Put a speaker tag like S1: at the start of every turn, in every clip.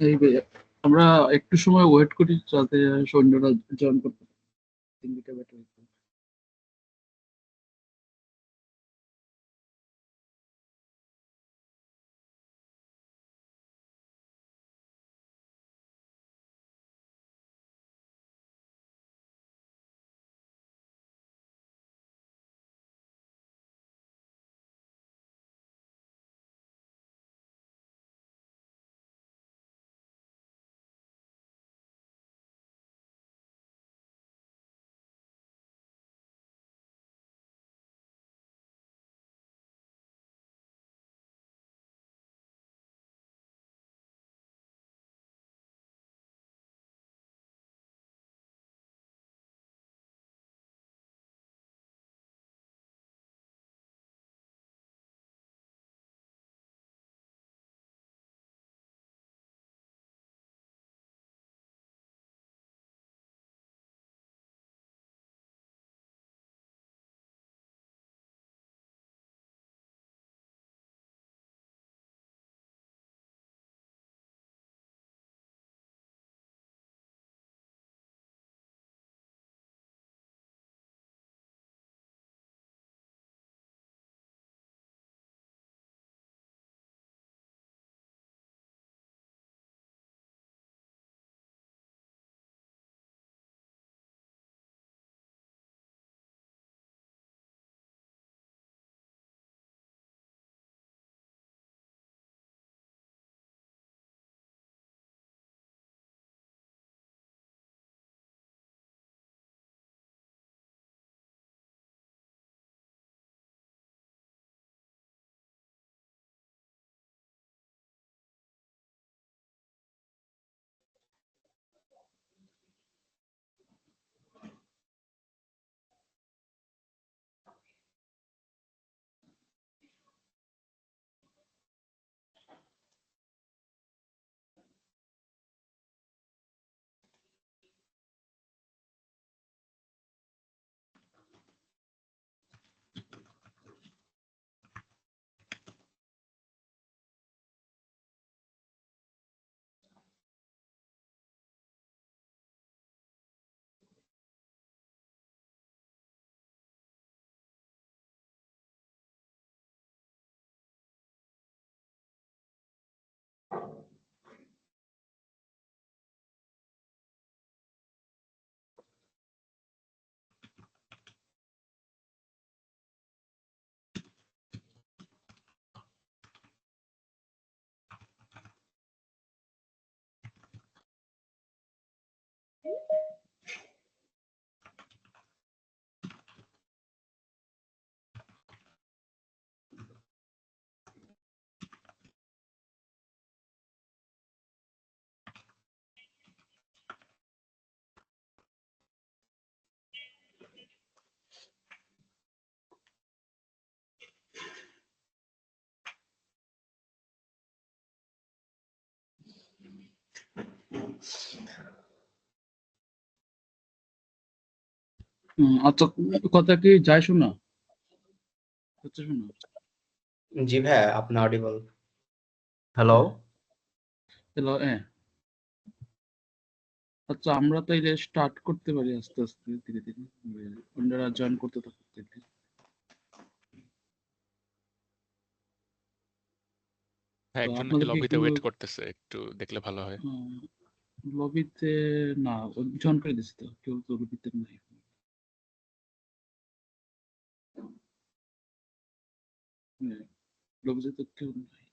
S1: এই আমরা একটু সময় ওয়েট করি যাতে সৈন্যরা জয়েন করতে পারে। 3 দিকে ব্যাটারি। আচ্ছা, কথা কি যায় শোনা? হচ্ছে শোনা?
S2: জি ভাইয়া, আপনি অডিবল। হ্যালো।
S1: হ্যাঁ, হ্যালো, হ্যাঁ। আচ্ছা, আমরা তাইলে স্টার্ট করতে পারি আস্তে আস্তে ধীরে ধীরে। অন্যরা জয়েন করতে থাকতে থাকতে।
S3: হ্যাঁ,
S1: তো
S3: একজন নাকি
S1: আপনাদেরকে
S3: লবিতে
S1: একটু
S3: ওয়েট করতেছে, একটু দেখলে ভালো হয়।
S1: লবিতে না, জয়েন করে দিচ্ছি তো, কেউ তো লবিতে নাই। লবিতে তো কেউ নাই।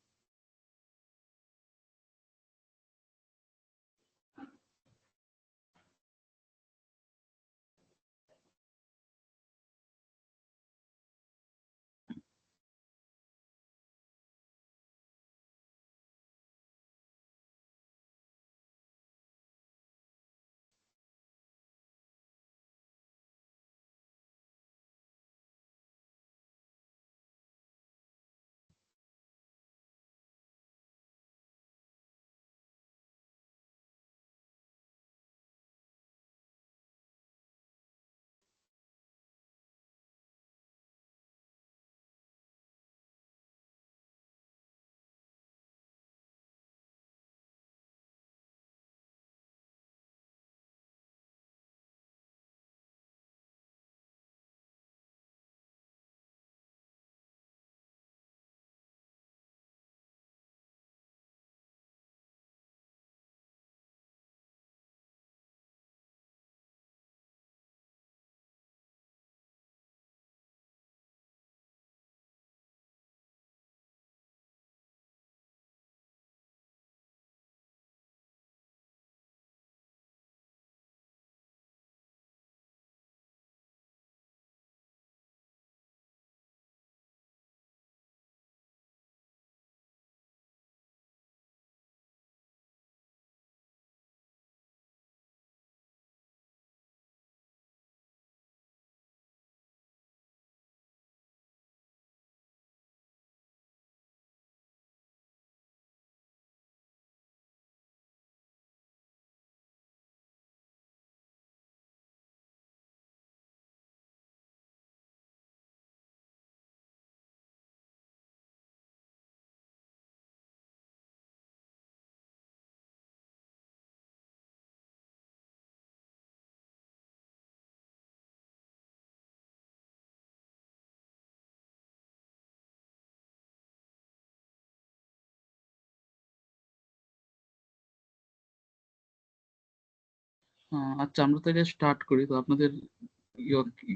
S1: আচ্ছা, আমরা তাহলে স্টার্ট করি। তো আপনাদের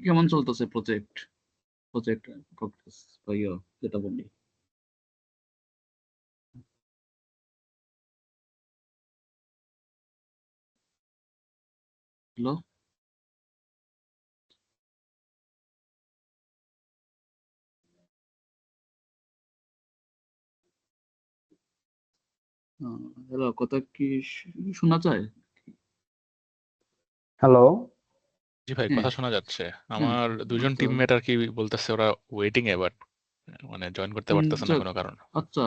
S1: কেমন চলতেছে প্রজেক্ট প্রজেক্ট প্রোগ্রেস বা যেটা বলি? হ্যালো। হ্যালো, কথা কি শোনা যায়?
S4: হ্যালো।
S3: জি ভাই,
S1: হ্যাঁ,
S3: কথা শোনা যাচ্ছে।
S1: হ্যাঁ।
S3: আমার দুজন
S1: আচ্ছা,
S3: টিমমেট আর কি বলতেছে ওরা ওয়েটিং এ, বাট মানে জয়েন করতে পারতেছে না
S1: যাক।
S3: কোনো কারণ।
S1: আচ্ছা,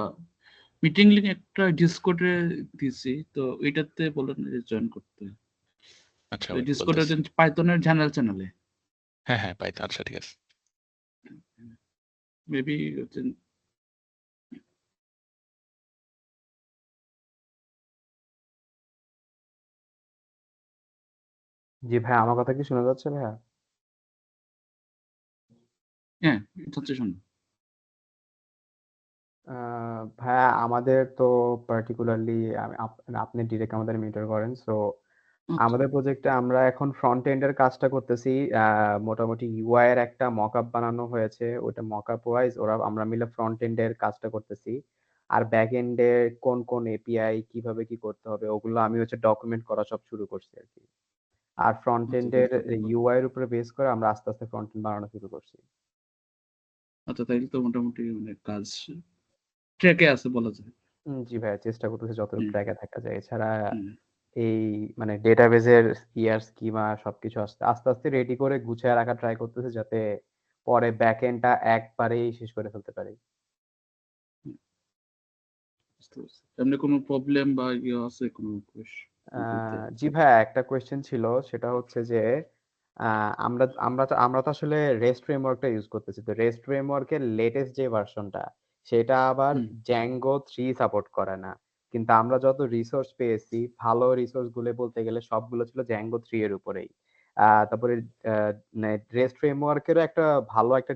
S1: মিটিং লিঙ্ক একটা ডিসকর্ডে দিছি, তো ওইটাতে বলেন জয়েন করতে।
S3: আচ্ছা ওয়েট
S1: ডিসকর্ডের
S3: বলতেছি।
S1: পাইথনের চ্যানেলে
S3: হ্যাঁ হ্যাঁ, পাই। আচ্ছা ঠিক আছে।
S1: মেবি
S4: জি ভাই, আমার কথা কি শোনা যাচ্ছে ভাইয়া?
S1: হ্যাঁ, এটা হচ্ছে শোনো।
S4: ভাইয়া আমাদের তো পার্টিকুলারলি আপনি ডিরেক্ট আমাদের মিটার করেন। সো
S1: আচ্ছা,
S4: আমাদের প্রজেক্টে আমরা এখন ফ্রন্ট এন্ডের কাজটা করতেছি। মোটামুটি ইউআই এর একটা মকআপ বানানো হয়েছে। ওটা মকআপ ওয়াইজ আমরা মিলে ফ্রন্ট এন্ডের কাজটা করতেছি। আর ব্যাক এন্ডে কোন এপিআই কিভাবে কি করতে হবে ওগুলো আমি হচ্ছে ডকুমেন্ট করা সব শুরু করছি আরকি। আর ফ্রন্ট
S1: আচ্ছা,
S4: এন্ডের
S1: তাহলে তো ভালো।
S4: ইউআই এর উপরে বেস করে আমরা আস্তে আস্তে ফ্রন্ট এন্ড বানানো শুরু করছি।
S1: আচ্ছা, তাইলে তো মোটামুটি মানে কাজ ট্র্যাকে আছে বলা যায়।
S4: জি ভাইয়া, চেষ্টা করতেছি যতটুকু
S1: হুম,
S4: ট্র্যাকে থাকা যায়। এছাড়া
S1: হুম।
S4: এই মানে ডেটাবেজের স্কিমা সবকিছু আস্তে আস্তে রেডি করে গুছায় রাখা ট্রাই করতেছি যাতে পরে ব্যাকএন্ডটা একবারেই শেষ করে ফেলতে পারি।
S1: হুম, বুঝতে পারছি। এমনি কোনো প্রবলেম বা আছে কোনো
S4: আ
S1: বলতে?
S4: জি ভাইয়া, একটা কোয়েশ্চেন ছিল। সেটা হচ্ছে যে আ আমরা তো আসলে REST ফ্রেমওয়ার্কটা ইউজ করতেছি। তো REST ফ্রেমওয়ার্কের লেটেস্ট যে ভার্সনটা সেটা আবার
S1: হুম,
S4: Django 3 সাপোর্ট করে না। কিন্তু আমরা যত রিসোর্স পেয়েছি, ভালো রিসোর্স গুলো বলতে গেলে সবগুলো ছিল Django 3 এর উপরেই। তারপরে আ মানে REST ফ্রেমওয়ার্কেরও একটা ভালো একটা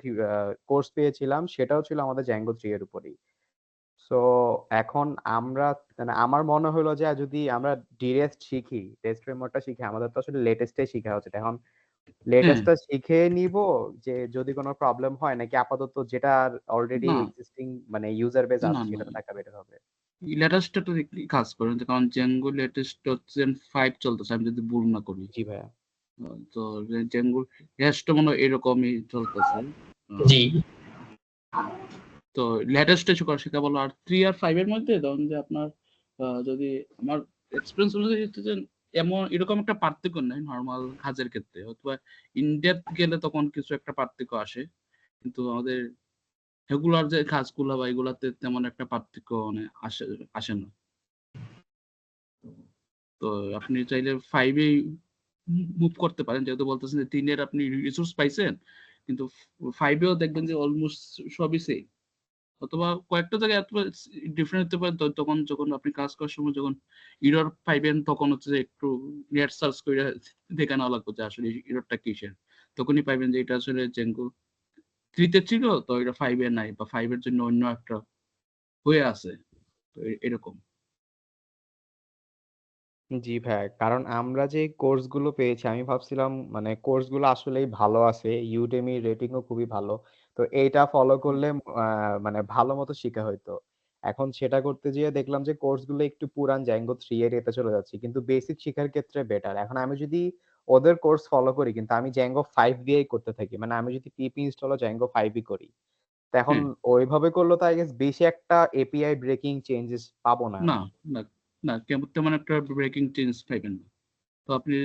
S4: কোর্স পেয়েছিলাম। সেটাও ছিল আমাদের Django 3 এর উপরেই। সো এখন আমরা মানে আমার মনে হলো যে যদি আমরা ডিরেস্ট শিখি, রেস্ট ফ্রেমওয়ার্কটা শিখি, আমাদের তো আসলে লেটেস্টটাই শিখা উচিত। এখন
S1: হ্যাঁ,
S4: লেটেস্টটা শিখে নিবো যে যদি কোনো প্রবলেম হয় নাকি আপাতত যেটা অলরেডি
S1: না,
S4: এক্সিস্টিং মানে ইউজার বেস
S1: না,
S4: আছে
S1: না।
S4: সেটাতে থাকা বেটার হবে।
S1: লেটেস্টটা দেখলে কাজ করেন, কারণ জেঙ্গো লেটেস্ট হচ্ছে 5 চলতেছে আমি যদি ভুল না করি।
S4: জি ভাইয়া।
S1: তো জেঙ্গো লেটেস্টটা মনে হয় এরকমই চলতেছে।
S2: জি।
S1: তো লেটেস্ট শেখা বলো। আর 3 আর 5 এর মধ্যে ধরুন যে আপনার যদি আমার এক্সপেরিয়েন্স অনুযায়ী হচ্ছে যে এমন এরকম একটা পার্থক্য নাই নরমাল কাজের ক্ষেত্রে, অথবা ইনডেপথ গেলে তখন কিছু একটা পার্থক্য আসে, কিন্তু আমাদের রেগুলার যে কাজগুলো বা এগুলাতে তেমন একটা পার্থক্য মানে আসে না। তো আপনি চাইলে 5 এ মুভ করতে পারেন, যেহেতু বলতেছেন যে 3 এর আপনি রিসোর্স পাইছেন, কিন্তু 5 এও দেখবেন যে অলমোস্ট সবই সেম, অথবা কয়েকটা জায়গায় এতটা ডিফারেন্ট হতে পারে। তখন যখন আপনি কাজ করার সময় যখন এরর পাইবেন, তখন হচ্ছে যে একটু নেট সার্চ করে দেখে নেওয়া লাগবে যে আসলে এররটা কিসের। তখনই পাইবেন যে এটা আসলে জেঙ্গো 3 তে ছিল, তো এটা 5 এ নাই, বা 5 এর জন্য অন্য একটা হয়ে আছে। তো এরকম।
S4: জি ভাইয়া। কারণ আমরা যে কোর্স গুলো পেয়েছি আমি ভাবছিলাম মানে কোর্স গুলো আসলেই ভালো আছে। Udemy রেটিং ও খুবই ভালো। তো এইটা ফলো
S1: হুম,
S4: করলে আ মানে ভালো মতো শিখা হইতো। এখন সেটা করতে যেয়ে দেখলাম যে কোর্স গুলো একটু পুরান Django 3 এর এতে চলে যাচ্ছি। কিন্তু বেসিক শিখার ক্ষেত্রে বেটার। এখন আমি যদি ওদের কোর্স ফলো করি কিন্তু আমি Django 5 দিয়েই করতে থাকি। মানে আমি যদি পিপি ইনস্টল ও Django 5 ই করি। তো এখন
S1: হ্যাঁ।
S4: ওইভাবে করলে তো আই গেস বেশি একটা এপিআই ব্রেকিং চেঞ্জেস পাবো না
S1: না,
S4: আমি।
S1: না, না, তেমন একটা ব্রেকিং চেঞ্জ পাইবেন না। তো আপনি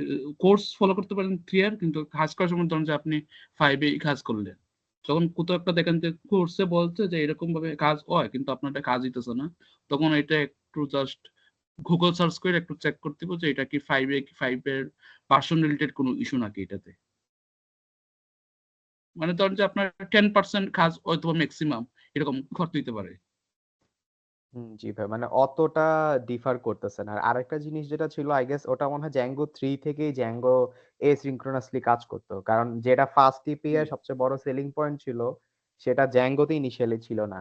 S1: কোর্স ফলো করতে পারেন ক্লিয়ার, কিন্তু কাজ করার সময় ধরুন যে আপনি 5 এ কাজ করলেন। তখন কোথাও একটা দেখেন যে কোর্সে বলছে যে এরকম ভাবে কাজ হয়, কিন্তু আপনার এটা কাজ হইতেছে না। তখন এটা একটু জাস্ট গুগল সার্চ করে একটু চেক করতে হবে যে এটা কি 5 এর ভার্সন রিলেটেড কোনো ইস্যু নাকি এটাতে। মানে ধরেন যে আপনার 10% কাজ হয়তোবা মেক্সিমাম এরকম করতে হইতে পারে।
S4: জি ভাই। মানে অতটা ডিফার করতেছে না। আর আরেকটা জিনিস যেটা ছিল আই গেস ওটা মনে হয় Django 3 থেকেই Django asynchronously কাজ করত। কারণ যেটা ফার্স্ট এপিআই
S1: হুম,
S4: সবচেয়ে বড় সেলিং পয়েন্ট ছিল, সেটা Django তে ইনিশিয়ালি ছিল না।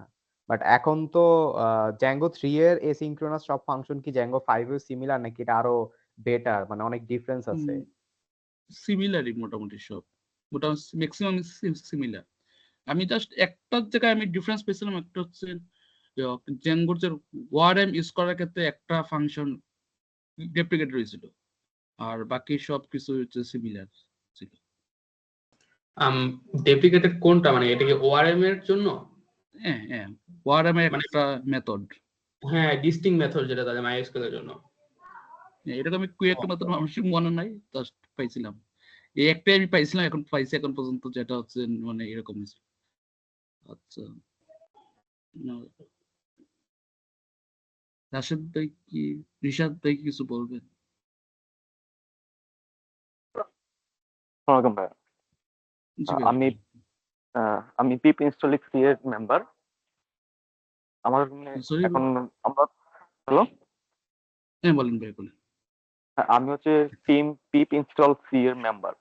S4: বাট এখন তো Django 3 এর asynchronous সব ফাংশন কি Django 5 এও সিমিলার নাকি এটা আরো বেটার, মানে অনেক ডিফারেন্স আছে?
S1: সিমিলারই মোটামুটি সব, মোটামুটি ম্যাক্সিমাম সিমিলার। আমি জাস্ট একটা জায়গায় আমি ডিফারেন্স পেয়েছিলাম, একটা হচ্ছে জেঙ্গোর যে ওয়ারএম ইউজ করার ক্ষেত্রে একটা ফাংশন ডেপ্রিকেট হয়েছিল, আর বাকি সব কিছু হচ্ছে সিমিলার ছিল।
S2: ডেপ্রিকেটেড কোনটা, মানে এটা কি ওআরএম এর জন্য?
S1: হ্যাঁ হ্যাঁ, ওয়ারএম এর
S2: মানে
S1: একটা মেথড,
S2: হ্যাঁ, ডিস্টিং মেথড যেটা তাদের মাইস্কুল এর জন্য।
S1: এরকম একটা মেথড মানুষের মনে নাই, জাস্ট পাইছিলাম এই একটাই আমি পাইছিলাম, এখন পাইছি এখন পর্যন্ত, যেটা হচ্ছে মানে এরকম হয়েছে। আচ্ছা, রাশেদ ভাই কি, রিশাদ ভাই কি কিছু বলবেন?
S5: ওয়েলকাম ভাই।
S1: জি ভাই,
S5: আমি আমি পিপ ইনস্টলিক সি এর মেম্বার। আমার
S1: সরি,
S5: এখন আমরা হ্যালো,
S1: হ্যাঁ বলেন ভাই বলেন।
S5: আমি হচ্ছে টিম পিপ ইনস্টল সি এর মেম্বার।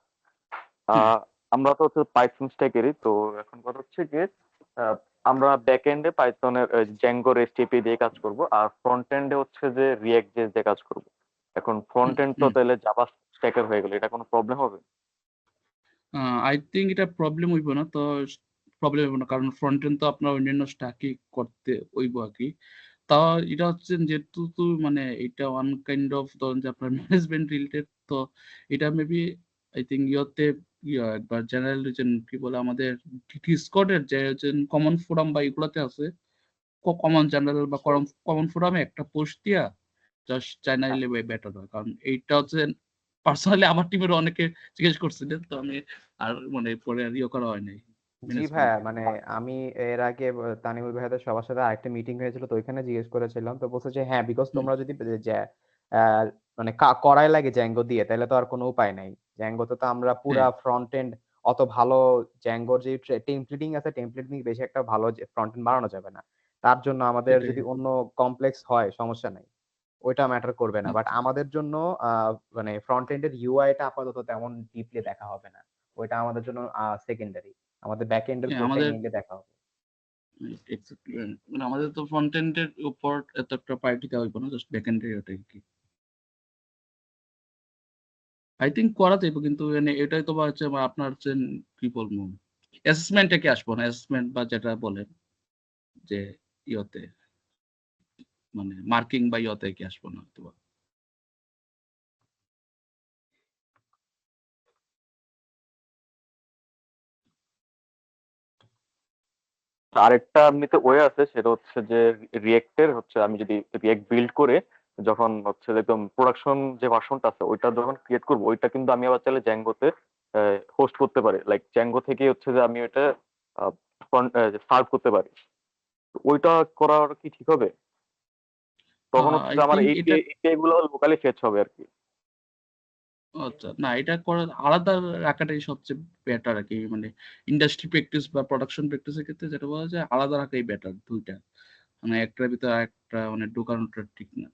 S1: হ্যাঁ।
S5: আমরা তো হচ্ছে পাইথন স্ট্যাকেরই। তো এখন কথা হচ্ছে যে আমরা ব্যাক এন্ডে পাইথনের জ্যাঙ্গো রেস্ট এপিআই দিয়ে কাজ করব, আর ফ্রন্ট এন্ডে হচ্ছে যে রিঅ্যাক্ট জেএস দিয়ে কাজ করব। এখন ফ্রন্ট এন্ড তো তাহলে জাভা স্ট্যাকের হয়ে গেল, এটা কোনো প্রবলেম হবে?
S1: আই থিঙ্ক এটা প্রবলেম হইব না তো, প্রবলেম হইব না, কারণ ফ্রন্ট এন্ড তো আপনার অন্যান্য স্ট্যাকই করতে হইব আর কি। তা এটা হচ্ছে যেহেতু তো মানে এটা ওয়ান কাইন্ড অফ ধরেন যে আপনার ম্যানেজমেন্ট রিলেটেড, তো এটা মেবি আই থিঙ্ক ইয়েতে একবার জেনারেল কি বলে আমাদের ডিসকর্ডের যে কমন ফোরাম বা এগুলাতে আছে, কমন জেনারেল বা কমন ফোরামে একটা পোস্ট দিয়া জাস্ট জানাইলে বেটার হয়, কারণ এইটা হচ্ছে পার্সোনালি আমার টিমের অনেকে জিজ্ঞেস করছিলেন, তো আমি আর মানে পরে আর ইয়ে করা হয় নাই
S4: জি
S1: ম্যানেজ করা
S4: ভাইয়া,
S1: হয় নাই।
S4: মানে আমি এর আগে তানিমুল ভাইয়াদের সবার সাথে আরেকটা মিটিং হয়েছিল, তো ওইখানে জিজ্ঞেস করেছিলাম, তো বলছে যে হ্যাঁ, বিকজ
S1: হুম,
S4: তোমরা যদি মানে করাই লাগে জ্যাঙ্গো দিয়ে, তাহলে তো আর কোনো উপায় নাই। জ্যাঙ্গোতে তো আমরা পুরা
S1: হ্যাঁ
S4: ফ্রন্ট এন্ড অত ভালো, জ্যাঙ্গোর যে টেমপ্লেটিং আছে, টেমপ্লেটিং বেশি একটা ভালো ফ্রন্ট এন্ড বানানো যাবে না। তার জন্য আমাদের
S1: সেটাই।
S4: যদি অন্য কমপ্লেক্স হয় সমস্যা নাই, ওইটা ম্যাটার করবে না। বাট আমাদের জন্য মানে ফ্রন্ট এন্ডের ইউআইটা আপাতত তেমন ডিপলি দেখা হবে না, ওইটা আমাদের জন্য সেকেন্ডারি। আমাদের ব্যাক এন্ডের
S1: হ্যাঁ,
S4: কোডটাই
S1: আমাদের
S4: মেইনলি দেখা হবে।
S1: exactly, মানে আমাদের তো ফ্রন্ট এন্ডের উপর এত একটা পার্টি দেওয়া হইব না, জাস্ট ব্যাক এন্ডের ওটাই কি আই থিঙ্ক করা যাইব, কিন্তু মানে এটাই তো বা হচ্ছে আপনার হচ্ছে কি বলবো, অ্যাসেসমেন্টে কি আসবো না, অ্যাসেসমেন্ট বা যেটা বলেন যে ইয়তে মানে মার্কিং বা ইয়তে কি আসবো না তো।
S5: আরেকটা এমনিতে ওয়ে আছে, সেটা হচ্ছে যে রিয়েক্টের হচ্ছে আমি যদি রিয়েক্ট বিল্ড করে যখন হচ্ছে যে একদম প্রোডাকশন যে ভার্সনটা আছে ওইটা যখন ক্রিয়েট করবো, ওইটা কিন্তু আমি আবার চাইলে জ্যাঙ্গোতে হোস্ট করতে পারি। লাইক জ্যাঙ্গো থেকে হচ্ছে যে আমি ওইটা সার্ভ করতে পারি। তো ওইটা করা কি ঠিক হবে? তখন হচ্ছে
S1: আই
S5: যে আমার
S1: থিঙ্ক এটা,
S5: এপিআই গুলো লোকালি ফেচ হবে আর কি।
S1: আচ্ছা না, এটা করা আলাদা রাখাটাই সবচেয়ে বেটার আর কি, মানে ইন্ডাস্ট্রি প্র্যাকটিস বা প্রোডাকশন প্র্যাকটিসের ক্ষেত্রে যেটা বলা যায় আলাদা রাখাই বেটার দুইটা, মানে একটার ভিতরে একটা মানে ঢোকানোটা ঠিক না।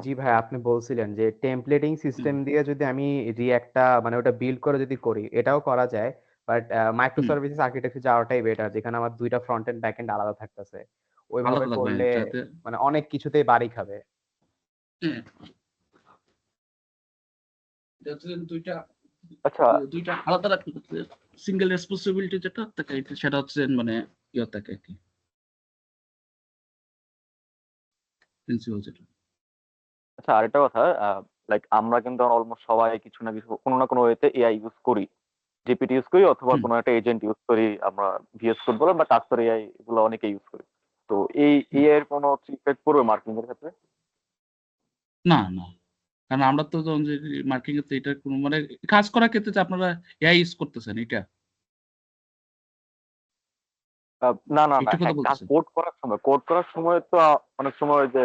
S4: জি ভাই, আপনি বলছিলেন যে টেমপ্লেটিং
S1: হুম
S4: সিস্টেম দিয়ে যদি আমি রিঅ্যাক্টটা মানে ওটা বিল্ড করে যদি করি, এটাও করা যায়। But micro
S1: hmm,
S4: services architecture যাওয়াটাই বেটার, যেখানে আমার দুইটা ফ্রন্ট এন্ড ব্যাক এন্ড আলাদা থাকতেছে। ওইভাবে
S1: আলাদা থাকবে
S4: করলে
S1: যাতে,
S4: মানে অনেক কিছুতেই বাড়ি খাবে।
S1: হ্যাঁ, যাতে দুইটা
S5: আচ্ছা,
S1: দুইটা আলাদা রাখতে হচ্ছে, সিঙ্গেল রেসপন্সিবিলিটি যেটা থাকে সেটা হচ্ছে মানে ইয়ে থাকে আর কি, প্রিন্সিপাল যেটা।
S5: আচ্ছা, আরেকটা কথা, লাইক আমরা কিন্তু অলমোস্ট সবাই কিছু না কিছু কোনো না কোনো ওয়েতে এআই ইউজ করি। জিপিটি ইউজ করি অথবা
S1: হুম,
S5: কোনো একটা এজেন্ট ইউজ করি, আমরা ভিএস কোড বলো বা টাক্সর এআই, এগুলো অনেকে ইউজ করি। তো এই
S1: হুম।
S5: এআই এর কোনো ইফেক্ট পড়বে মার্কেটিং এর ক্ষেত্রে?
S1: না না, কারণ আমরা তো যখন যে মার্কিং এর এটা কোনো মানে কাজ করার ক্ষেত্রে যে আপনারা এআই ইউজ করতেছেন এটা,
S5: না না না,
S1: এইটার কথা
S5: হ্যাঁ, কাজ
S1: বলতেছেন।
S5: কোড করার সময় তো অনেক সময় ওই যে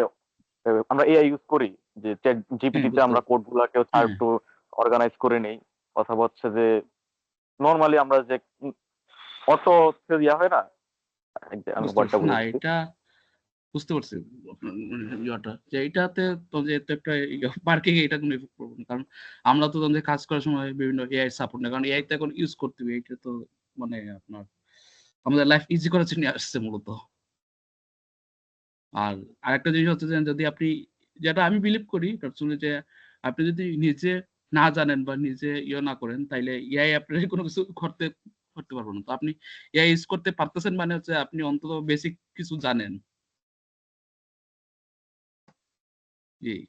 S5: আমরা এআই ইউজ করি, যে চ্যাট
S1: হ্যাঁ
S5: জিপিটিতে
S1: বুঝতে
S5: আমরা কোড গুলাকে হচ্ছে আর
S1: হ্যাঁ
S5: একটু অর্গানাইজ করে নেই, অথবা হচ্ছে যে নর্মালি আমরা যে অটো ইয়া হয় না, আমি
S1: বুঝতে
S5: ওয়ার্ডটা
S1: পারছি, না
S5: বুঝেছি।
S1: এটা বুঝতে পারছি আপনার মানে ইয়েটা, যে এইটাতে তো যে এত একটা মার্কিং এটা কোনো ইফেক্ট পড়বে না, কারণ আমরা তো তখন যে কাজ করার সময় বিভিন্ন এআই সাপোর্ট নেই, কারণ এআই তো এখন ইউজ করতে হবে, এটা তো মানে আপনার আমাদের লাইফ ইজি করার জন্য আসছে মূলত। আর আরেকটা জিনিস হচ্ছে যে যদি আপনি যেটা আমি বিলিভ করি পার্সোনালি, যে আপনি যদি নিজে না জানেন বা নিজে না করেন, তাইলে এআই আপনার কোনো কিছু করতে করতে পারবো না। তো আপনি এআই ইউজ করতে পারতেছেন মানে হচ্ছে আপনি অন্তত বেসিক কিছু জানেন। এই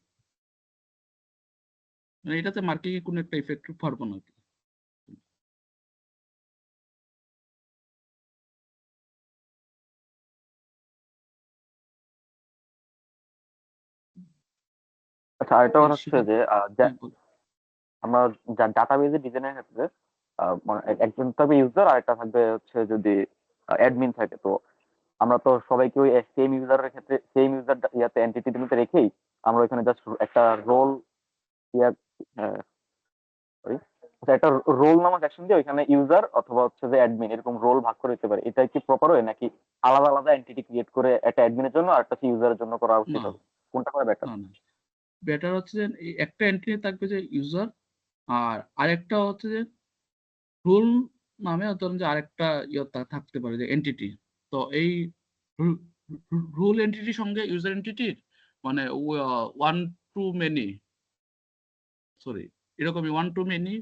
S1: মানে এটাতে মার্কেটিং এর কোনো একটা ইফেক্ট পারবো না।
S5: আচ্ছা, আরেকটা
S1: এই
S5: কথা হচ্ছে
S1: সেটা
S5: যে
S1: হ্যাঁ, বল।
S5: আমরা ডাটাবেজে ডিজাইনের ক্ষেত্রে মানে একজন থাকবে ইউজার আর একটা থাকবে হচ্ছে যদি অ্যাডমিন থাকে। তো আমরা তো সবাইকে ওই সেম ইউজারের ক্ষেত্রে সেম ইউজার ইয়াতে এন্টিটির মধ্যে রেখেই আমরা ওইখানে জাস্ট একটা রোল ইয়া sorry, আচ্ছা, একটা রোল নামক অ্যাকশন দিয়ে ওইখানে ইউজার অথবা হচ্ছে যে অ্যাডমিন এরকম রোল ভাগ করে দিতে পারে। এটা কি প্রপার হয় নাকি আলাদা আলাদা এন্টিটি ক্রিয়েট করে একটা অ্যাডমিনের জন্য আর একটা ইউজারের জন্য করা উচিত
S1: না
S5: হবে? কোনটা করা বেটার?
S1: না না, বেটার হচ্ছে যে এই একটা এন্ট্রি থাকবে যে ইউজার, আর আরেকটা হচ্ছে যে রুল নামে ধরেন যে আরেকটা থাকতে পারে যে এন্টিটি। তো এই রুল এন্টিটির সঙ্গে ইউজার এন্টিটির মানে ওয়ান টু মেনি, সরি, এরকমই ওয়ান টু মেনি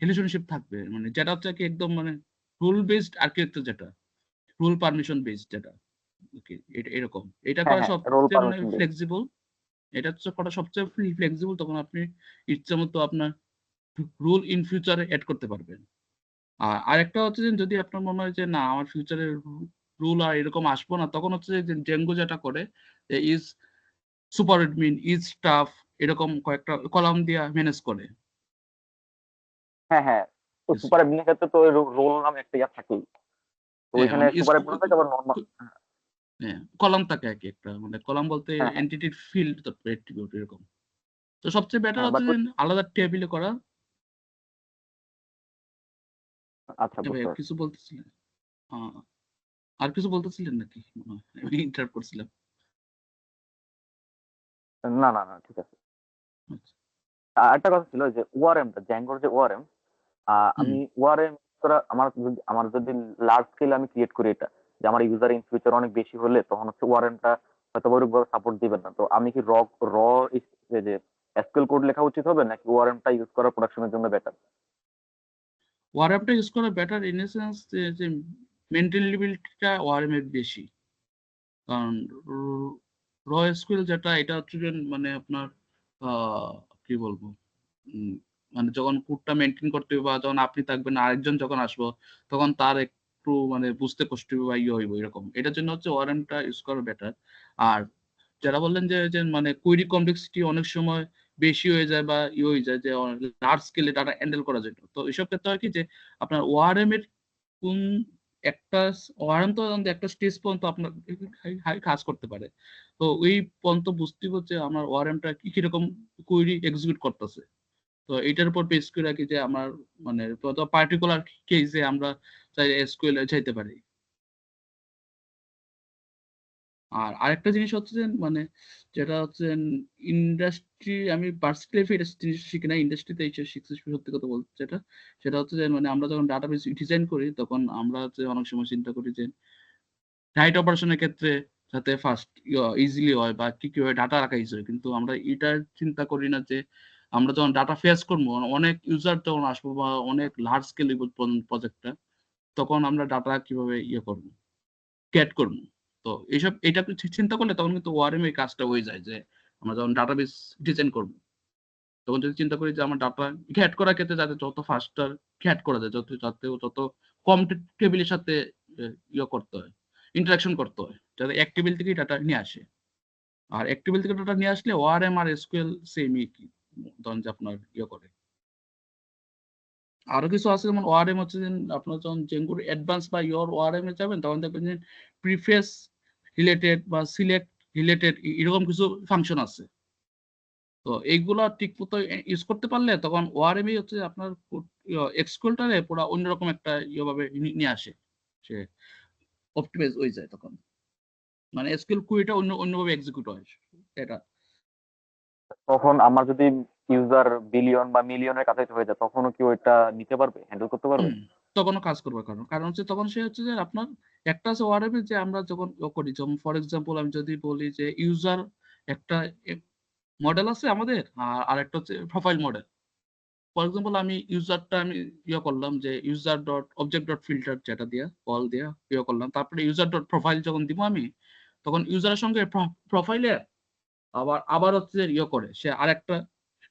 S1: রিলেশনশিপ থাকবে, মানে যেটা হচ্ছে কি একদম মানে রুল বেসড আর্কিটেকচার, যেটা রুল পারমিশন বেসড, যেটা ওকে এটা এরকম, এটা
S5: হ্যাঁ
S1: করা
S5: হ্যাঁ, রোল
S1: সবচেয়ে মানে
S5: পারমিশন বেস।
S1: ফ্লেক্সিবল। এটা হচ্ছে করা সবচেয়ে ফ্লেক্সিবল, তখন আপনি ইচ্ছা মতো আপনার রুল ইন ফিউচারে অ্যাড করতে পারবেন। আর আরেকটা হচ্ছে যে যদি আপনার মনে হয় যে না আমার ফিউচারের রুল আর এরকম আসবো না, তখন হচ্ছে যে জেঙ্গো যেটা করে যে is super admin, is staff, এরকম কয়েকটা কলাম দিয়া ম্যানেজ করে
S5: হ্যাঁ হ্যাঁ, তো
S1: কিছু।
S5: সুপার অ্যাডমিনের ক্ষেত্রে তো রোল নামে একটা ইয়া থাকেই। তো
S1: হ্যাঁ
S5: ওইখানে
S1: মানে
S5: সুপার অ্যাডমিন থাকে আবার নর্মাল।
S1: হ্যাঁ কলাম থাকে আর কি, একটা মানে কলাম বলতে
S5: হ্যাঁ হ্যাঁ
S1: এন্টিটির ফিল্ড, তারপরে অ্যাট্রিবিউট এরকম। তো সবচেয়ে বেটার
S5: হ্যাঁ,
S1: হচ্ছে
S5: বাট
S1: যে আলাদা টেবিলে করা।
S5: আচ্ছা, বুঝতে পারছি।
S1: কিছু বলতেছিলেন? আর কিছু বলতেছিলেন নাকি? আমি ইন্টারাপ্ট করছিলাম।
S5: না না না, ঠিক আছে।
S1: আচ্ছা।
S5: একটা কথা ছিল যে ওআরএমটা, জ্যাঙ্গোর যে ওআরএম,
S1: হুম।
S5: আমি ওআরএম করা আমার যদি লার্জ স্কেলে আমি ক্রিয়েট করি এটা, যে আমার ইউজার ইন ফিউচার অনেক বেশি হলে তখন হচ্ছে ওআরএমটা হয়তো ওরকমভাবে সাপোর্ট দিবেন না। তো আমি কি র যে এসকিউএল কোড লেখা উচিত হবে নাকি ওআরএমটা ইউজ করা প্রোডাকশনের জন্য বেটার?
S1: ওয়ারএমটা ইউজ করা বেটার ইন এ সেন্স যে মেনটেনেবিলিটিটা ওয়ারএম এর বেশি। কারণ র এসকিউএল যেটা, এটা হচ্ছে যে মানে আপনার কি বলবো, উম, মানে যখন কোডটা মেনটেন করতে হবে বা যখন আপনি থাকবেন না, আরেকজন যখন আসবো, তখন তার একটু মানে বুঝতে কষ্ট হবে বা হইব এরকম। এটার জন্য হচ্ছে ওয়ারএমটা ইউজ করা বেটার। আর যারা বললেন যে মানে কুইরি কমপ্লেক্সিটি অনেক সময় বেশি হয়ে যায় বা হয়ে যায় যে লার্জ স্কেলে ডাটা হ্যান্ডেল করা যায় না। তো এসব ক্ষেত্রে হয় কি যে আপনার ওয়ারএম এর কোন একটা ওয়ারএম তো একটা স্টেজ পর্যন্ত আপনার কাজ করতে পারে। তো ওই পর্যন্ত বুঝতে হচ্ছে আমার ওয়ারএমটা কিরকম কুইরি এক্সিকিউট করতেছে। তো এটার উপর বেস করে রাখি যে আমার মানে পার্টিকুলার কেসে আমরা চাই এসকিউএল এ চাইতে পারি। আর আরেকটা জিনিস হচ্ছে যে মানে যেটা হচ্ছে ইন্ডাস্ট্রি, আমি ভার্সিটি লাইফে এটা জিনিস শিখি না, ইন্ডাস্ট্রিতে এই শিখছি সত্যি কথা বলতে। যেটা সেটা হচ্ছে যে মানে আমরা যখন ডাটাবেস ডিজাইন করি তখন আমরা হচ্ছে অনেক সময় চিন্তা করি যে রাইট অপারেশনের ক্ষেত্রে যাতে ফার্স্ট ইজিলি হয় বা কি হয় ডাটা রাখা ইজি হয়, কিন্তু আমরা এটা চিন্তা করি না যে আমরা যখন ডাটা ফেস করবো, অনেক ইউজার যখন আসবো বা অনেক লার্জ স্কেল প্রজেক্টটা, তখন আমরা ডাটা কিভাবে করবো, ক্যাট করবো। তো এটা চিন্তা করলে তখন কিন্তু ওআরএম এই কাজটা হয়ে যায়, যে আমরা যখন ডাটাবেস ডিজাইন করবো তখন যদি চিন্তা করি যে আমার ডাটা ক্যাট করার ক্ষেত্রে যাতে যত ফাস্টার ক্যাট করা যায়, যত কম টেবিলের সাথে করতে হয়, ইন্টারাকশন করতে হয়, যাতে এক টেবিল থেকে ডাটা নিয়ে আসে। আর এক টেবিল থেকে ডাটা নিয়ে আসলে ওআরএম আর এসকিউএল সেমই কি ধরেন যে আপনার করে। আরো কিছু আছে যেমন ওআরএম হচ্ছে যে আপনার যখন জেঙ্গুর অ্যাডভান্স বা ওআরএম এ যাবেন তখন দেখবেন যে প্রিফেস রিলেটেড বা সিলেক্ট রিলেটেড এরকম কিছু ফাংশন আছে। তো এইগুলা ঠিক মতো ইউজ করতে পারলে তখন ওআরএম হচ্ছে আপনার এক্সকিউএলটারে পুরো অন্যরকম একটা ভাবে নিয়ে আসে, সে অপটিমাইজ হয়ে যায় তখন, মানে এসকিউএল কুইটা অন্যভাবে এক্সিকিউট হয় এটা।
S5: তখন আমার যদি ইউজার বিলিয়ন বা মিলিয়নের কাছাকাছি হয়ে যায় তখনও কি ওইটা নিতে পারবে, হ্যান্ডেল করতে পারবে?
S1: তখনও কাজ করবে, কারণ কারণ হচ্ছে তখন সে হচ্ছে যে আপনার একটা আছে ওয়ারেবে যে আমরা যখন করি, যেমন ফর এক্সাম্পল আমি যদি বলি যে ইউজার একটা মডেল আছে আমাদের, আর আরেকটা হচ্ছে প্রোফাইল মডেল। ফর এক্সাম্পল আমি ইউজারটা আমি করলাম যে user dot object dot filter যেটা দিয়ে কল দিয়ে করলাম, তারপরে ইউজার ডট প্রোফাইল যখন দিব আমি, তখন ইউজারের সঙ্গে প্রোফাইলে আবার হচ্ছে যে করে সে আরেকটা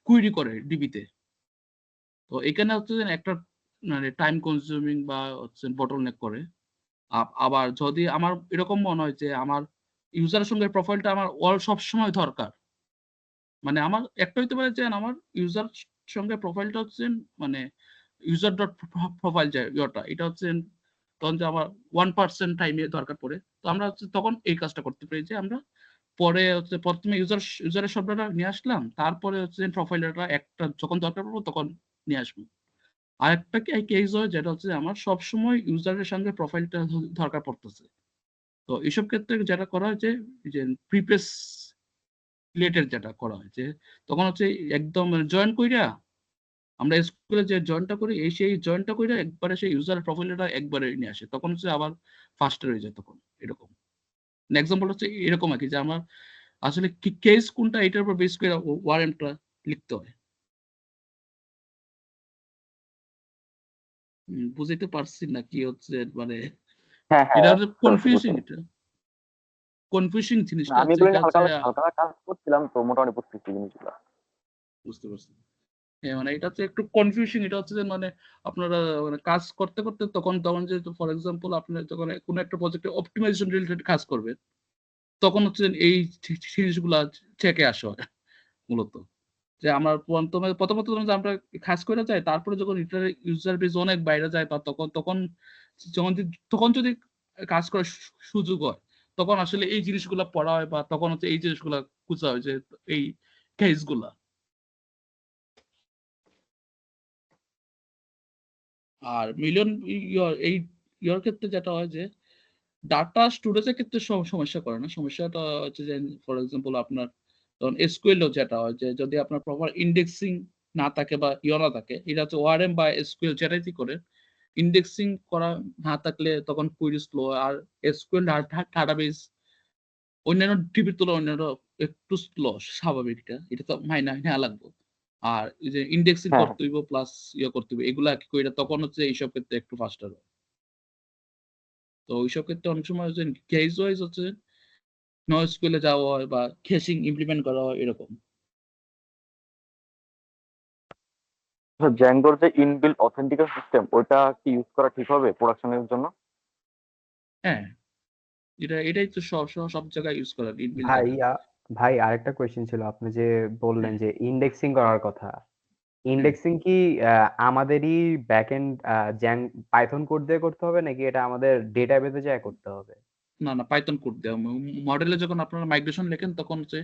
S1: কুইরি করে ডিবিতে। তো এখানে হচ্ছে যে একটা মানে টাইম কনজিউমিং বা হচ্ছে বটলনেক করে। আবার যদি আমার এরকম মনে হয় যে আমার ইউজারের সঙ্গে প্রোফাইলটা আমার সব সময় দরকার, মানে আমার একটা হইতে পারে যে আমার ইউজার সঙ্গে প্রোফাইলটা হচ্ছে মানে ইউজার ডট প্রোফাইল যে এটা হচ্ছে তখন যে আমার 1% টাইমে দরকার পড়ে, তো আমরা হচ্ছে তখন এই কাজটা করতে পারি যে আমরা পরে হচ্ছে প্রথমে ইউজারের শব্দটা নিয়ে আসলাম, তারপরে হচ্ছে প্রোফাইলটা একটা যখন দরকার পড়বো তখন নিয়ে আসবো। আরেকটা কি কেস হয় যেটা হচ্ছে আমার সবসময় ইউজারের সঙ্গে প্রোফাইলটা দরকার পড়তেছে। তো এইসব ক্ষেত্রে যেটা করা হয় যে প্রিপেস রিলেটেড যেটা করা হয় যে তখন হচ্ছে একদম জয়েন কইরা আমরা স্কুলে যে জয়েনটা করি সেই জয়েনটা কইরা একবারে সেই ইউজার প্রোফাইলটা একবারে নিয়ে আসে, তখন হচ্ছে আবার ফাস্টার হয়ে যায় তখন এরকম। এক্সাম্পল হচ্ছে এরকম আর কি যে আমার আসলে কি কেস কোনটা এটার উপর বেস করে ওয়ারেন্টটা লিখতে হয়। বুঝাইতে পারছি না কি হচ্ছে মানে
S5: হ্যাঁ হ্যাঁ
S1: এটা
S5: বুঝতে পারছি,
S1: কনফিউজিং,
S5: বুঝতে পারছি।
S1: এটা কনফিউজিং
S5: না,
S1: জিনিসটা
S5: আমি
S1: হচ্ছে
S5: এগুলো
S1: এটা
S5: নিয়ে
S1: হচ্ছে
S5: হালকা হালকা হালকা কাজ করছিলাম, তো মোটামুটি বুঝতেছি জিনিসগুলো।
S1: বুঝতে পারছি। হ্যাঁ, মানে এটা হচ্ছে একটু কনফিউশন, এটা হচ্ছে যে মানে আপনারা মানে কাজ করতে করতে তখন তখন যে ফর এক্সাম্পল আপনার যখন কোনো একটা প্রজেক্টে অপটিমাইজেশন রিলেটেড কাজ করবেন, তখন হচ্ছে যে এই জিনিসগুলা চেকে আসে হয় মূলত। যে আমার প্রথমত যখন আমরা কাজ করে যাই, তারপরে যখন ইউজার বেস অনেক বাইরে যায় বা তখন তখন তখন যদি কাজ করার সুযোগ হয়, তখন আসলে এই জিনিসগুলা পড়া হয় বা তখন হচ্ছে এই জিনিসগুলা খুঁজা হয় যে এই কেসগুলা। আর মিলিয়ন এই ক্ষেত্রে যেটা হয় যে ডাটা স্টোরেজের ক্ষেত্রে সমস্যা করে না, সমস্যাটা হচ্ছে যে ফর এক্সাম্পল আপনার তখন এসকিউএল যেটা হয় যে যদি আপনার প্রপার ইন্ডেক্সিং না থাকে বা না থাকে, এটা হচ্ছে ওআরএম বা এসকিউএল যেটাই করে ইন্ডেক্সিং করা না থাকলে তখন কুইরি স্লো। আর এসকিউএল ডাটাবেস অন্যান্য ডিবির তুলনায় অন্যান্য একটু স্লো, স্বাভাবিকটা এটা তো মাইনা নেওয়া লাগবে। আর এই যে ইন্ডেক্সিং
S5: হ্যাঁ হ্যাঁ
S1: করতে হইব প্লাস করতে হইব, এগুলা কি কইরা তখন হচ্ছে এইসব ক্ষেত্রে একটু ফাস্টার হয়। তো ওইসব ক্ষেত্রে অনেক সময় হচ্ছে কেস ওয়াইজ হচ্ছে নো স্কুলে যাওয়া হয় বা কেসিং ইমপ্লিমেন্ট করা হয় এরকম।
S5: জ্যাঙ্গোর যে ইনবিল্ট অথেন্টিকেশন সিস্টেম, ওইটা কি ইউজ করা ঠিক হবে প্রোডাকশনের জন্য?
S1: হ্যাঁ, এটাই তো সব সব সব জায়গায় ইউজ করা ইনবিল্ট
S4: ভাই
S1: যেটা।
S4: ভাই আরেকটা কোয়েশ্চেন ছিল, আপনি যে বললেন
S1: হ্যাঁ
S4: যে ইন্ডেক্সিং করার কথা,
S1: হ্যাঁ
S4: ইন্ডেক্সিং কি আমাদেরই ব্যাকএন্ড পাইথন কোড দিয়ে করতে হবে নাকি এটা আমাদের ডেটাবেসে যায় করতে হবে?
S1: না না, পাইথন কোড দেওয়া মডেলে যখন আপনারা মাইগ্রেশন লেখেন তখন হচ্ছে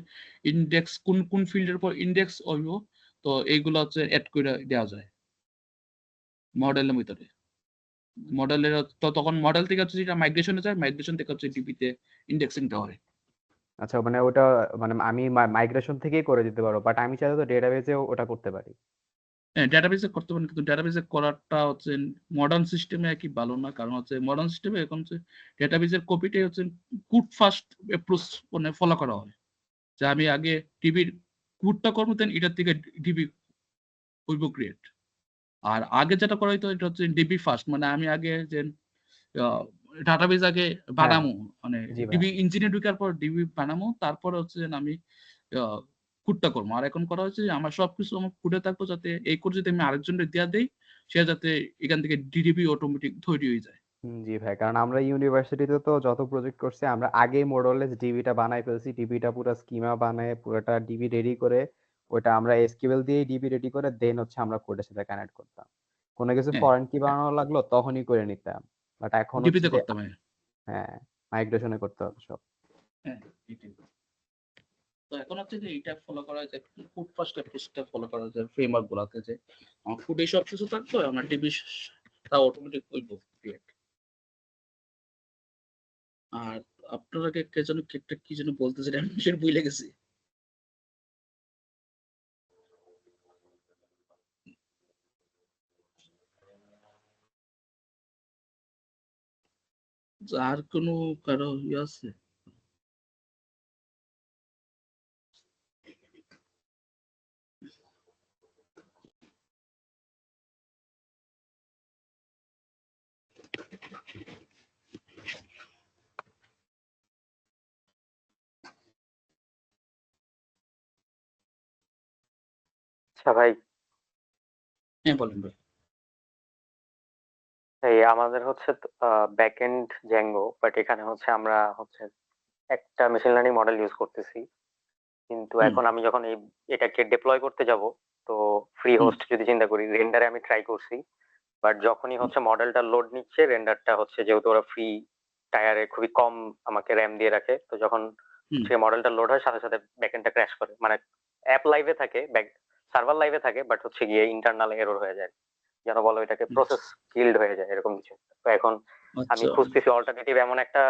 S1: ইন্ডেক্স কোন কোন ফিল্ডের পর ইন্ডেক্স হইব, তো এইগুলো হচ্ছে অ্যাড করে দেওয়া যায় মডেলের ভিতরে। মডেলের তো তখন মডেল থেকে হচ্ছে যেটা মাইগ্রেশনে যায়, মাইগ্রেশন থেকে হচ্ছে ডিবিতে ইন্ডেক্সিংটা হয়।
S4: আচ্ছা, মানে ওটা মানে আমি মাইগ্রেশন থেকেই করে দিতে পারবো, বাট আমি চাইলে তো ডেটাবেসেও ওটা করতে পারি।
S1: হ্যাঁ, ডেটাবেসে করতে পারেন, কিন্তু ডেটাবেসে করাটা হচ্ছে মডার্ন সিস্টেমে কি ভালো না, কারণ হচ্ছে মডার্ন সিস্টেমে এখন হচ্ছে ডেটাবেসের কপিটাই হচ্ছে কুড ফার্স্ট অ্যাপ্রোচ মানে ফলো করা হয়। যে আমি আগে ডিবির কুডটা করবো, দেন এটার থেকে ডিবি হইব ক্রিয়েট। আর আগে যেটা করা হইতো এটা হচ্ছে ডিবি ফার্স্ট, মানে আমি আগে যে ডাটাবেস আগে
S4: হ্যাঁ,
S1: বানামো, মানে
S4: জি ভাই।
S1: ডিবি ইঞ্জিনে ঢুকার পর ডিবি বানামো, তারপরে হচ্ছে যে আমি কুডটা করবো। আর এখন করা হচ্ছে যে আমার সবকিছু আমার কুডে থাকবো, যাতে এই কোড যদি আমি আরেকজনের দেওয়া দেই, সে যাতে এখান থেকে ডিডিবি অটোমেটিক তৈরি হয়ে যায়।
S4: জি ভাই, কারণ আমরা ইউনিভার্সিটিতে তো যত প্রজেক্ট করছি আমরা আগেই মোডলেস ডিবিটা বানাই ফেলছি, ডিবিটা পুরো স্কিমা বানায় পুরোটা ডিবি রেডি করে ওটা আমরা এসকিউএল দিয়ে ডিবি রেডি করে দেন হচ্ছে আমরা কোডের সাথে কানেক্ট করতাম। কোনো কিছু
S1: হ্যাঁ,
S4: ফরেন কি বানানো লাগলো তখনই করে নিতাম, বাট এখন হচ্ছে
S1: ডিবিতে
S4: যে
S1: করতাম। হ্যাঁ
S4: হ্যাঁ, মাইগ্রেশনে করতে হবে সব।
S1: হ্যাঁ, এটাই। তো এখন হচ্ছে যে এটা ফলো করা যায়, ফুড ফার্স্ট অ্যাপ্রোচটা ফলো করা যায় ফ্রেমওয়ার্ক গুলাতে, যে আমার ফুডে সব কিছু থাকতো, আমার ডিবি তা অটোমেটিক হইব ক্রিয়েট। আর আপনারা কে যেন একটা কি যেন বলতেছেন, আমি সেটা ভুলে গেছি। আর কোনো কারো ইয়ে আছে?
S6: আচ্ছা ভাই,
S1: হ্যাঁ বলেন ভাই।
S6: এই আমাদের হচ্ছে ব্যাক এন্ড জ্যাঙ্গো, বাট এখানে হচ্ছে আমরা হচ্ছে একটা মেশিন লার্নিং মডেল ইউজ করতেছি, কিন্তু
S1: হুম।
S6: এখন আমি যখন এটাকে ডিপ্লয় করতে যাব, তো ফ্রি
S1: হুম।
S6: হোস্ট যদি চিন্তা করি, রেন্ডারে আমি ট্রাই করছি, বাট যখনই হচ্ছে মডেলটা লোড নিচ্ছে, রেন্ডারটা হচ্ছে যেহেতু ওরা ফ্রি টায়ারে খুবই কম আমাকে র্যাম দিয়ে রাখে, তো যখন
S1: হুম।
S6: সে মডেলটা লোড হয় সাথে সাথে ব্যাকএন্ডটা ক্র্যাশ করে, মানে অ্যাপ লাইভে থাকে, সার্ভার লাইভে থাকে, বাট হচ্ছে গিয়ে ইন্টারনাল এরর হয়ে যায়, যেন বলো এটাকে প্রসেস কিল্ড হয়ে যায় এরকম কিছু। তো এখন আমি
S1: আচ্ছা
S6: খুঁজতেছি অল্টারনেটিভ এমন একটা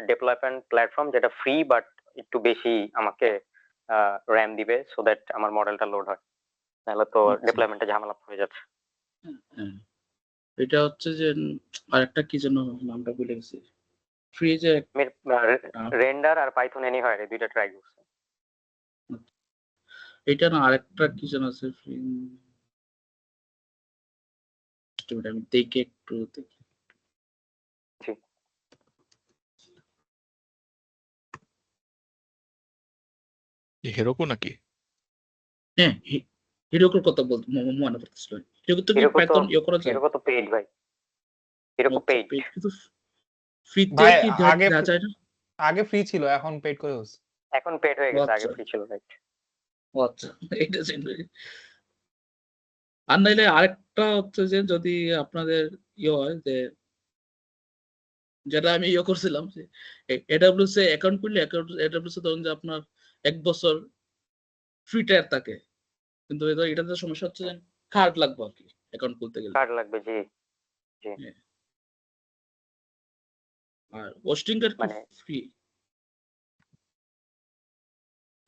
S6: ডেভেলপমেন্ট প্ল্যাটফর্ম যেটা ফ্রি বাট একটু বেশি আমাকে র্যাম দিবে, সো দ্যাট আমার মডেলটা লোড হয়, নাহলে তো
S1: আচ্ছা।
S6: ডেভেলপমেন্টে ঝামেলা হয়ে যাচ্ছে।
S1: হ্যাঁ, এটা হচ্ছে যে আরেকটা কি যেন নামটা ভুলে গেছি, ফ্রি যে
S6: আমি রেন্ডার আর পাইথন এনি হয় দুইটা ট্রাই করছি।
S1: এটা না আরেকটা কি যেন আছে ফ্রি, আমি দেখে একটু দেখি।
S6: জি।
S3: হেরোকু নাকি?
S1: হ্যাঁ হিরোকোর কথা বলতে মনে পড়তেছিল। হিরোকো তো কি
S6: হিরোকো তো
S1: পাইথন ইয়ে করা যায়?
S6: হিরোকো তো পেইড ভাই, হিরোকো
S1: আচ্ছা,
S6: পেইড।
S1: paid কিন্তু ফ্রিতে
S7: ভাই
S1: কি
S7: আগে
S1: দেওয়া যায় না?
S7: আগে ফ্রি ছিল, এখন পেড করে হচ্ছে।
S6: এখন পেইড হয়ে গেছে, আগে
S1: আচ্ছা।
S6: ফ্রি ছিল, রাইট।
S1: আচ্ছা এটা আর নাইলে আরেকটা হচ্ছে যে যদি আপনাদের ইয়ে হয় যে যেটা আমি ইয়ে করছিলাম যে এডাব্লিউএস এ অ্যাকাউন্ট করলে এডাব্লিউএস এ ধরুন যে আপনার 1 বছর ফ্রি টায়ার থাকে, কিন্তু এটাতে সমস্যা হচ্ছে যে কার্ড লাগবে আর কি অ্যাকাউন্ট খুলতে গেলে।
S6: কার্ড লাগবে, জি।
S1: আর হোস্টিং কার্ড কি
S6: মানে
S1: ফ্রি?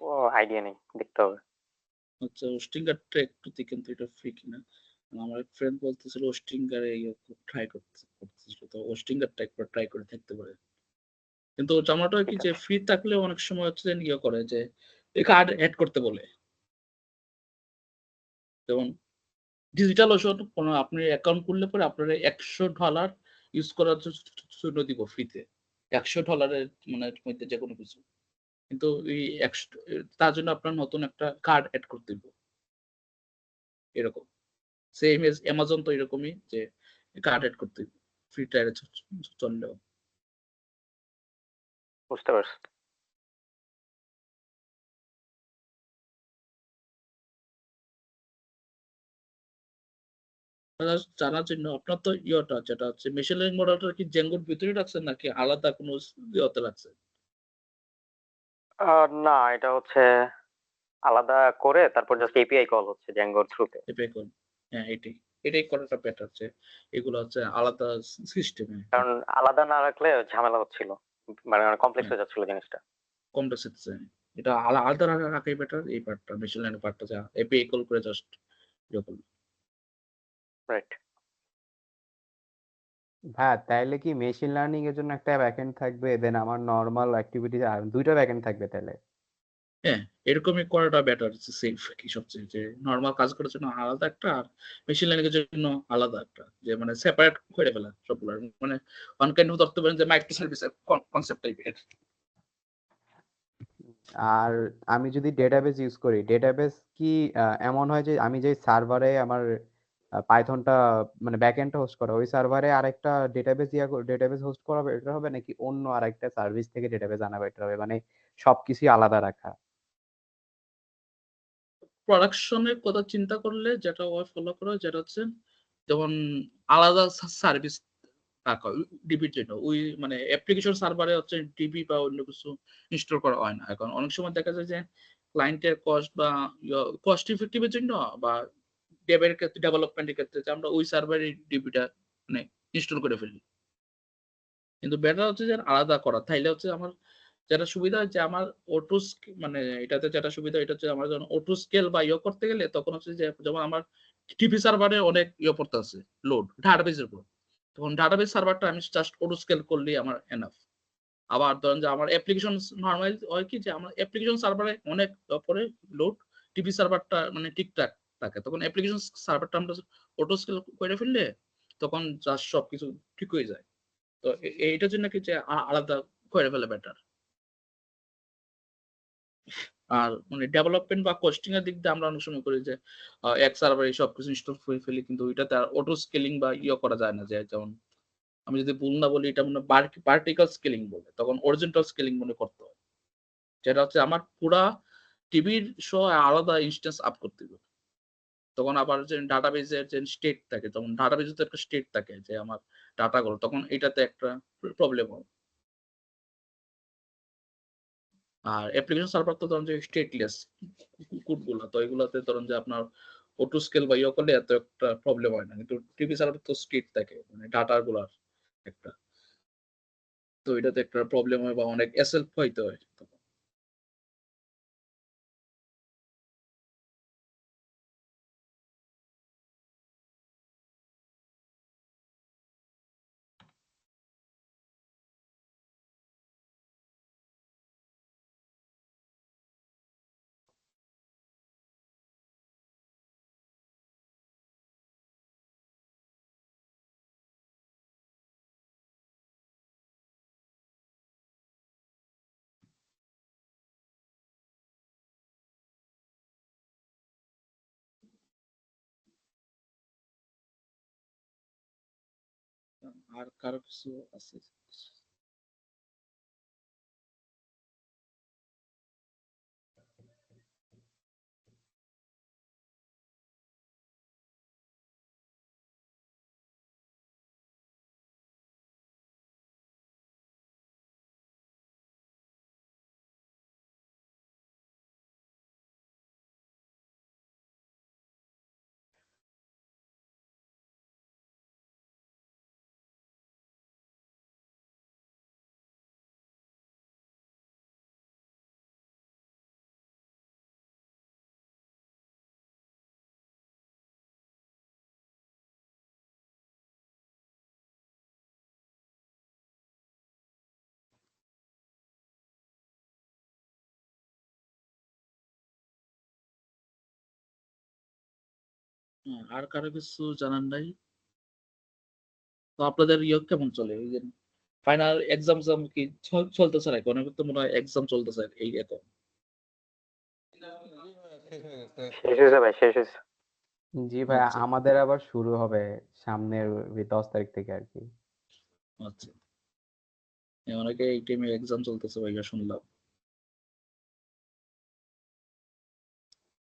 S6: ও আইডিয়া নেই, দেখতে হবে।
S1: আচ্ছা হোস্টিং কার্ডটা একটু দেখেন তো এটা ফ্রি কিনা। আমার এক ফ্রেন্ড বলতেছিল হোস্টিং কার্ডে ট্রাই করতেছিল, তো হোস্টিং কার্ডটা একবার ট্রাই করে দেখতে পারে। কিন্তু জামাটা কি
S6: ঠিক
S1: যে
S6: আছে।
S1: ফ্রি থাকলেও অনেক সময় হচ্ছে যে ইয়ে করে যে কার্ড অ্যাড করতে বলে, যেমন ডিজিটাল ওশন কোনো আপনি অ্যাকাউন্ট খুললে পরে আপনার $100 ইউজ করার জন্য দিব ফ্রিতে, $100 মানে মধ্যে যে কোনো কিছু, কিন্তু এই 100 তার জন্য আপনার নতুন একটা কার্ড অ্যাড করতে দিব এরকম। সেম এজ অ্যামাজন তো এরকমই যে কার্ড অ্যাড করতে দিব ফ্রি টায়ারে চললেও।
S6: বুঝতে পারছি।
S1: জানার জন্য আপনার তো ইয়েটা যেটা হচ্ছে মেশিন লার্নিং মডেলটা কি জেঙ্গোর ভিতরে রাখছেন নাকি আলাদা কোনো ইয়েতে রাখছেন?
S6: না, এটা হচ্ছে আলাদা করে তারপর জাস্ট এপিআই কল হচ্ছে জ্যাঙ্গোর থ্রুতে।
S1: এটাই কোন, হ্যাঁ এটাই করাটা বেটার যে এগুলো হচ্ছে আলাদা সিস্টেমে
S6: কারণ আলাদা না রাখলে ঝামেলা হচ্ছিল, মানে কমপ্লেক্স হয়ে যাচ্ছিল জিনিসটা।
S1: কমটা সিস্টেম, এটা আলাদা রাখাই বেটার। এই পার্টটা মেশিন লার্নিং পার্টটা যা এপিআই কল করে জাস্ট ইয়ে করবে।
S6: রাইট।
S4: হ্যাঁ, তাইলে কি মেশিন লার্নিং এর জন্য একটা ব্যাকএন্ড থাকবে, দেন আমার নরমাল অ্যাক্টিভিটি আর দুইটা ব্যাকএন্ড থাকবে তাহলে?
S1: হ্যাঁ এরকমই করাটা বেটার, সেফ কি সবচেয়ে, যে নর্মাল কাজ করার জন্য আলাদা একটা আর মেশিন লার্নিং এর জন্য আলাদা একটা, যে মানে সেপারেট করে ফেলা সবগুলো, মানে ওয়ান কাইন্ড অফ ধরতে পারেন যে মাইক্রো সার্ভিসের কনসেপ্ট টাইপের।
S4: আর আমি যদি ডেটাবেস ইউজ করি, ডেটাবেস কি এমন হয় যে আমি যে সার্ভারে আমার পাইথনটা মানে ব্যাকএন্ডটা হোস্ট করা, ওই সার্ভারে আরেকটা ডেটাবেস হোস্ট করা বেটার হবে, নাকি অন্য আরেকটা সার্ভিস থেকে ডেটাবেস আনা বেটার হবে, মানে সবকিছুই আলাদা রাখা?
S1: প্রোডাকশনের কথা চিন্তা করলে যেটা ওই ফলো করা, যেটা হচ্ছে যেমন আলাদা সার্ভিস রাখা ডিবির জন্য, ওই মানে অ্যাপ্লিকেশন সার্ভারে হচ্ছে ডিবি বা অন্য কিছু ইনস্টল করা হয় না এখন। অনেক সময় দেখা যায় যে ক্লায়েন্টের কস্ট বা কস্ট ইফেক্টিভের জন্য বা ডেভের ক্ষেত্রে, ডেভেলপমেন্টের ক্ষেত্রে যে আমরা ওই সার্ভারে ডিবিটা মানে ইনস্টল করে ফেলি। কিন্তু বেটার হচ্ছে যে আলাদা করা, তাইলে হচ্ছে আমার যেটা সুবিধা হয় যে আমার অটো মানে এটাতে যেটা সুবিধা, এটা হচ্ছে আমার যখন অটো স্কেল বা ইয়ে করতে গেলে তখন হচ্ছে যে যেমন আমার টিপি সার্ভারে অনেক ইয়ে পড়তে আছে লোড ডাটাবেসের উপর, তখন ডাটাবেস সার্ভারটা আমি জাস্ট অটো স্কেল করলেই আমার এনাফ। আবার ধরেন যে আমার অ্যাপ্লিকেশন নরমাল হয় কি যে আমার অ্যাপ্লিকেশন সার্ভারে অনেক পরে লোড, টিপি সার্ভারটা মানে ঠিকঠাক থাকে, তখন অ্যাপ্লিকেশন সার্ভারটা আমরা অটো স্কেল করে ফেললে তখন জাস্ট সবকিছু ঠিক হয়ে যায়। তো এইটার জন্য কি যে আলাদা করে ফেলে বেটার। আর মানে ডেভেলপমেন্ট বা কোস্টিং এর দিক দিয়ে আমরা অনেক সময় করি যে এক সার্ভারে সবকিছু ইনস্টল করে ফেলি, কিন্তু ওইটাতে আর অটো স্কেলিং বা করা যায় না। যে যেমন আমি যদি ভুল না বলি, এটা মনে ভার্টিক্যাল স্কেলিং বলে, তখন অরিজিনাল স্কেলিং মনে করতে হয়, যেটা হচ্ছে আমার পুরা টিভির সহ আলাদা ইনস্ট্যান্স আপ করতে হবে। তখন আবার যে ডাটাবেজের যে স্টেট থাকে, তখন ডাটাবেজে তো একটা স্টেট থাকে যে আমার ডাটাগুলো, তখন এটাতে একটা প্রবলেম হয়। আর অ্যাপ্লিকেশন সার্ভার তো ধরুন যে স্টেটলেস কোড গুলো, তো এগুলোতে ধরুন যে আপনার অটো স্কেল বা করলে এত একটা প্রবলেম হয় না, কিন্তু টিভি সার্ভার তো স্টেট থাকে মানে ডাটা গুলার একটা, তো এটাতে একটা প্রবলেম হয় বা অনেক এসএলফ হইতে হয় তখন। আর কারো কিছু আছে? আর কারো কিছু জানার নাই? তো আপনাদের কেমন চলে, এই যে ফাইনাল এক্সাম কি চলতেছে না এখন? তো মনে হয় এক্সাম চলতেছে এই এখন।
S6: শেষ হয়েছে ভাই, শেষ হয়েছে।
S4: জি ভাই,
S1: আচ্ছা
S4: আমাদের আবার শুরু হবে সামনের 10 তারিখ থেকে আর কি।
S1: আচ্ছা, অনেকে এই টাইমে এক্সাম চলতেছে ভাইয়া শুনলাম।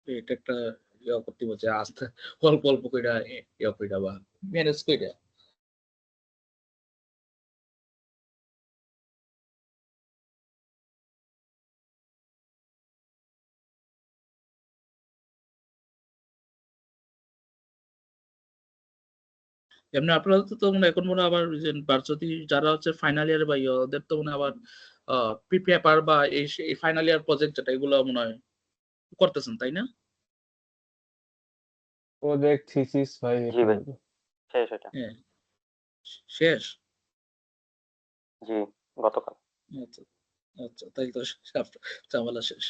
S1: এটা একটা করতে বলছে আস্তে অল্প অল্প করে কইরা বা ম্যানেজ কইরা। এমনি আপনারা তো মনে হয় এখন মনে হয় আবার ওই যে ভার্সিটি যারা হচ্ছে ফাইনাল ইয়ার বা ওদের তো মনে হয় আবার পেপার বা এই ফাইনাল ইয়ার প্রজেক্ট যেটা এগুলো মনে হয় করতেছেন, তাই না?
S7: প্রজেক্ট থিসিস ভাই
S6: জি ভাই,
S7: এখানে
S6: শেষ এটা।
S1: হ্যাঁ, শেষ।
S6: জি, গতকাল।
S1: আচ্ছা আচ্ছা, তাই তো ঝামেলা শেষ।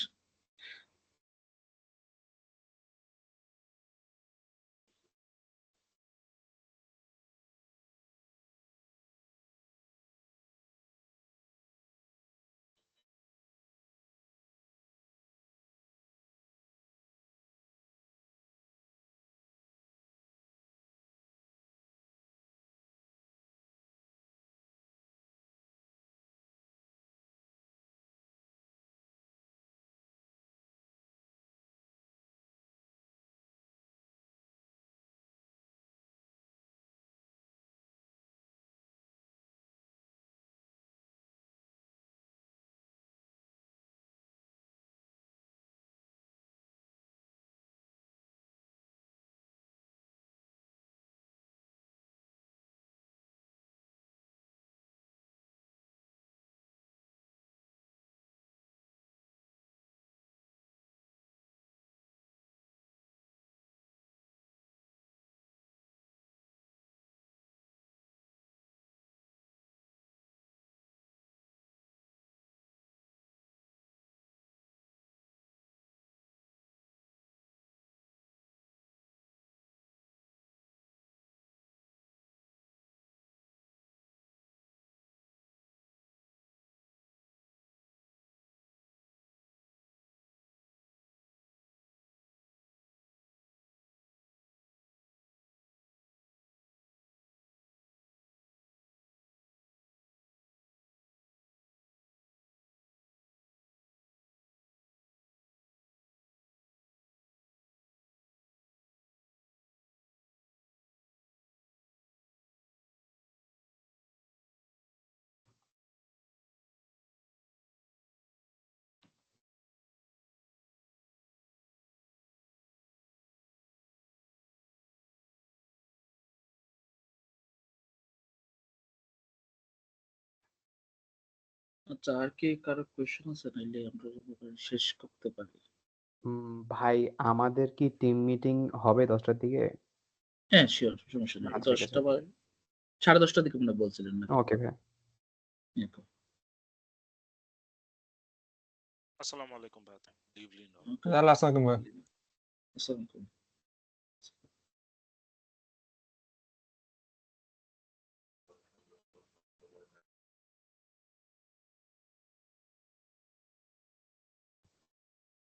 S1: আচ্ছা, আর কি কারো কোয়েশ্চেন আছে? নাইলে আমরা শেষ করতে পারি।
S4: ভাই আমাদের কি টিম মিটিং হবে 10টার দিকে?
S1: হ্যাঁ, শিওর, সমস্যা নেই।
S4: আচ্ছা, ঠিক আছে।
S1: 10টা বা 10:30টার দিকে মনে হয় বলছিলেন না?
S4: ওকে ভাই।
S8: আসসালামু আলাইকুম ভাই। Good evening.
S7: আল্লাহ আসসালামু আলাইকুম ভাই।
S1: আসসালামু আলাইকুম।